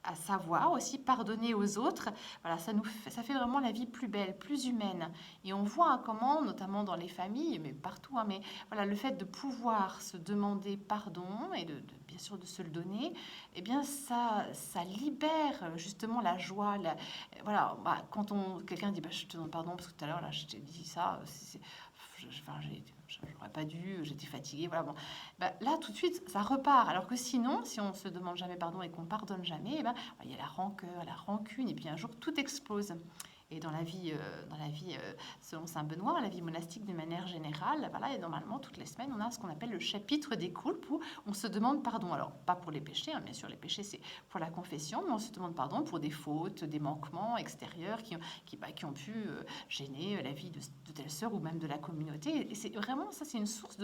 à savoir aussi pardonner aux autres, voilà, ça fait vraiment la vie plus belle, plus humaine. Et on voit comment, notamment dans les familles, mais partout, mais voilà, le fait de pouvoir se demander pardon et bien sûr de se le donner, eh bien ça libère justement la joie. Voilà, quand quelqu'un dit je te demande pardon parce que tout à l'heure là je t'ai dit ça, j'aurais pas dû, j'étais fatiguée, voilà. Bon, là tout de suite ça repart. Alors que sinon, si on se demande jamais pardon et qu'on pardonne jamais, il y a la rancœur, la rancune, et puis un jour tout explose. Et dans la vie selon Saint Benoît, la vie monastique de manière générale, voilà, et normalement toutes les semaines on a ce qu'on appelle le chapitre des coulpes où on se demande pardon. Alors pas pour les péchés, bien sûr les péchés c'est pour la confession, mais on se demande pardon pour des fautes, des manquements extérieurs qui ont pu gêner la vie de telle sœur ou même de la communauté. Et c'est vraiment ça, c'est une source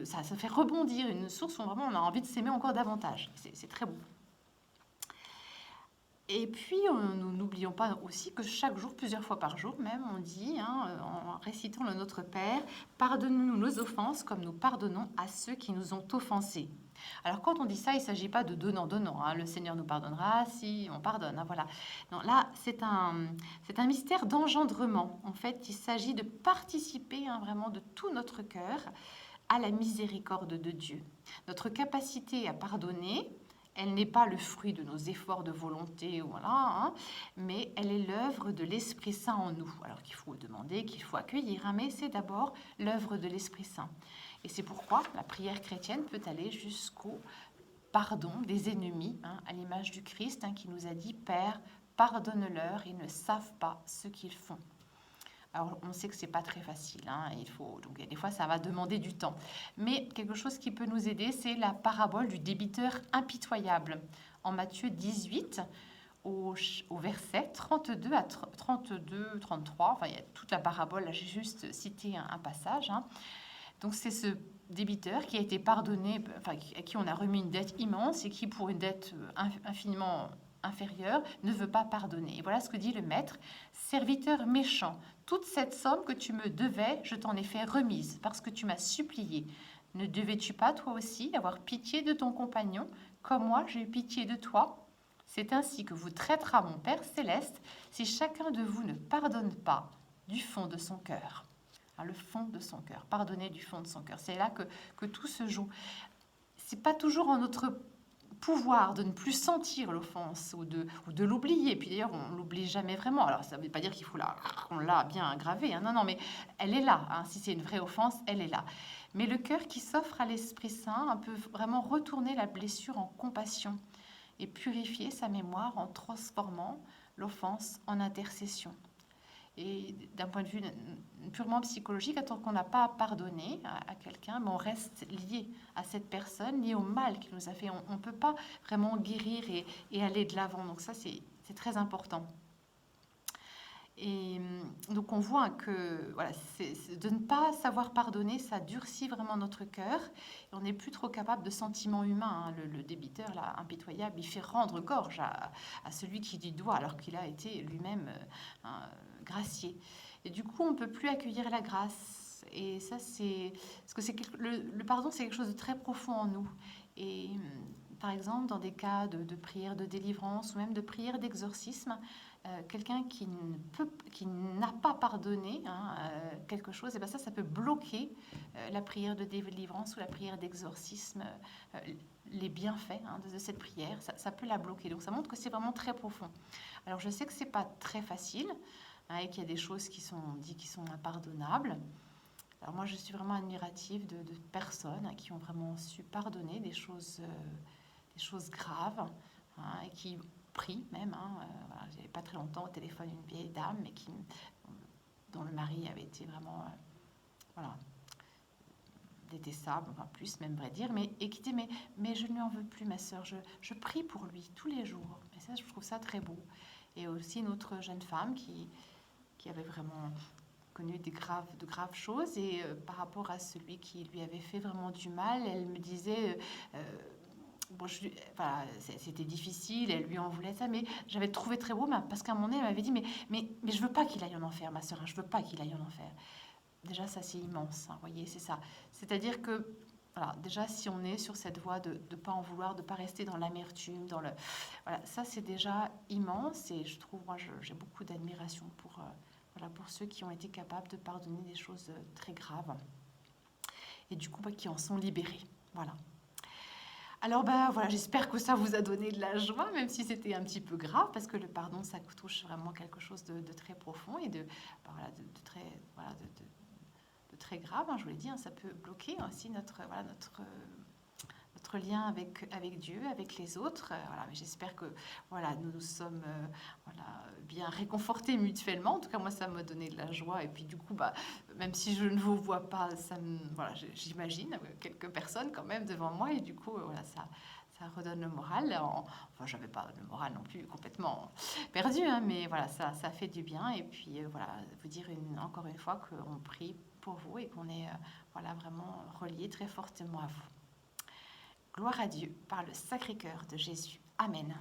ça fait rebondir, une source où vraiment on a envie de s'aimer encore davantage. C'est très beau. Et puis, nous n'oublions pas aussi que chaque jour, plusieurs fois par jour même, on dit, en récitant le Notre Père, « Pardonne-nous nos offenses comme nous pardonnons à ceux qui nous ont offensés ». Alors, quand on dit ça, il ne s'agit pas de donnant. Le Seigneur nous pardonnera si on pardonne. Voilà. Non, là, c'est un mystère d'engendrement. En fait, il s'agit de participer vraiment de tout notre cœur à la miséricorde de Dieu. Notre capacité à pardonner, elle n'est pas le fruit de nos efforts de volonté, voilà, mais elle est l'œuvre de l'Esprit Saint en nous. Alors qu'il faut demander, qu'il faut accueillir, mais c'est d'abord l'œuvre de l'Esprit Saint. Et c'est pourquoi la prière chrétienne peut aller jusqu'au pardon des ennemis, à l'image du Christ qui nous a dit « Père, pardonne-leur, ils ne savent pas ce qu'ils font ». Alors, on sait que c'est pas très facile, donc des fois ça va demander du temps. Mais quelque chose qui peut nous aider, c'est la parabole du débiteur impitoyable. En Matthieu 18, au verset 32 à 32, 33, enfin il y a toute la parabole, là j'ai juste cité un passage. Donc c'est ce débiteur qui a été pardonné, enfin à qui on a remis une dette immense et qui pour une dette infiniment inférieure ne veut pas pardonner. Et voilà ce que dit le maître: serviteur méchant, toute cette somme que tu me devais, je t'en ai fait remise parce que tu m'as supplié. Ne devais-tu pas toi aussi avoir pitié de ton compagnon comme moi j'ai eu pitié de toi? C'est ainsi que vous traitera mon Père céleste si chacun de vous ne pardonne pas du fond de son cœur. Le fond de son cœur, pardonner du fond de son cœur. C'est là que tout se joue. C'est pas toujours en notre pouvoir de ne plus sentir l'offense ou de l'oublier. Puis d'ailleurs, on l'oublie jamais vraiment. Alors ça ne veut pas dire qu'il faut qu'on l'a bien gravée. Non, mais elle est là. Si c'est une vraie offense, elle est là. Mais le cœur qui s'offre à l'Esprit Saint peut vraiment retourner la blessure en compassion et purifier sa mémoire en transformant l'offense en intercession. Et d'un point de vue purement psychologique, tant qu'on n'a pas pardonné à quelqu'un, on reste lié à cette personne, lié au mal qu'il nous a fait. On ne peut pas vraiment guérir et aller de l'avant. Donc ça, c'est très important. Et donc on voit que voilà, de ne pas savoir pardonner, ça durcit vraiment notre cœur. Et on n'est plus trop capable de sentiments humains. Le débiteur, là, impitoyable, il fait rendre gorge à celui qui lui doit, alors qu'il a été lui-même gracié. Et du coup, on ne peut plus accueillir la grâce. Et ça, parce que le pardon, c'est quelque chose de très profond en nous. Et par exemple, dans des cas de prière de délivrance ou même de prière d'exorcisme, quelqu'un qui n'a pas pardonné quelque chose, et ben ça peut bloquer la prière de délivrance ou la prière d'exorcisme, les bienfaits de cette prière, ça peut la bloquer. Donc ça montre que c'est vraiment très profond. Alors je sais que c'est pas très facile et qu'il y a des choses qui sont dites qui sont impardonnables. Alors moi je suis vraiment admirative de personnes qui ont vraiment su pardonner des choses graves et qui pris même. Voilà, il n'y avait pas très longtemps au téléphone une vieille dame, mais dont le mari avait été vraiment détestable, enfin plus même vrai dire, et qui dit mais je ne lui en veux plus ma sœur, je prie pour lui tous les jours. Et ça, je trouve ça très beau. Et aussi une autre jeune femme qui avait vraiment connu de graves choses, et par rapport à celui qui lui avait fait vraiment du mal, elle me disait... Bon, voilà, c'était difficile, elle lui en voulait ça, mais j'avais trouvé très beau, parce qu'à un moment donné, elle m'avait dit, mais je veux pas qu'il aille en enfer, ma sœur, je veux pas qu'il aille en enfer. Déjà, ça, c'est immense, vous voyez, c'est ça. C'est-à-dire que, voilà, déjà, si on est sur cette voie de ne pas en vouloir, de ne pas rester dans l'amertume, voilà, ça, c'est déjà immense, et je trouve, moi, j'ai beaucoup d'admiration pour ceux qui ont été capables de pardonner des choses très graves, et du coup, qui en sont libérés, voilà. Alors voilà, j'espère que ça vous a donné de la joie, même si c'était un petit peu grave, parce que le pardon, ça touche vraiment quelque chose de très profond et de très grave. Je vous l'ai dit, ça peut bloquer aussi notre lien avec Dieu, avec les autres. Mais j'espère que nous sommes bien réconfortés mutuellement. En tout cas, moi, ça m'a donné de la joie. Et puis du coup, même si je ne vous vois pas, j'imagine quelques personnes quand même devant moi. Et du coup, ça redonne le moral. Enfin, j'avais pas le moral non plus complètement perdu, mais voilà, ça fait du bien. Et puis vous dire encore une fois qu'on prie pour vous et qu'on est vraiment reliés très fortement à vous. Gloire à Dieu par le Sacré-Cœur de Jésus. Amen.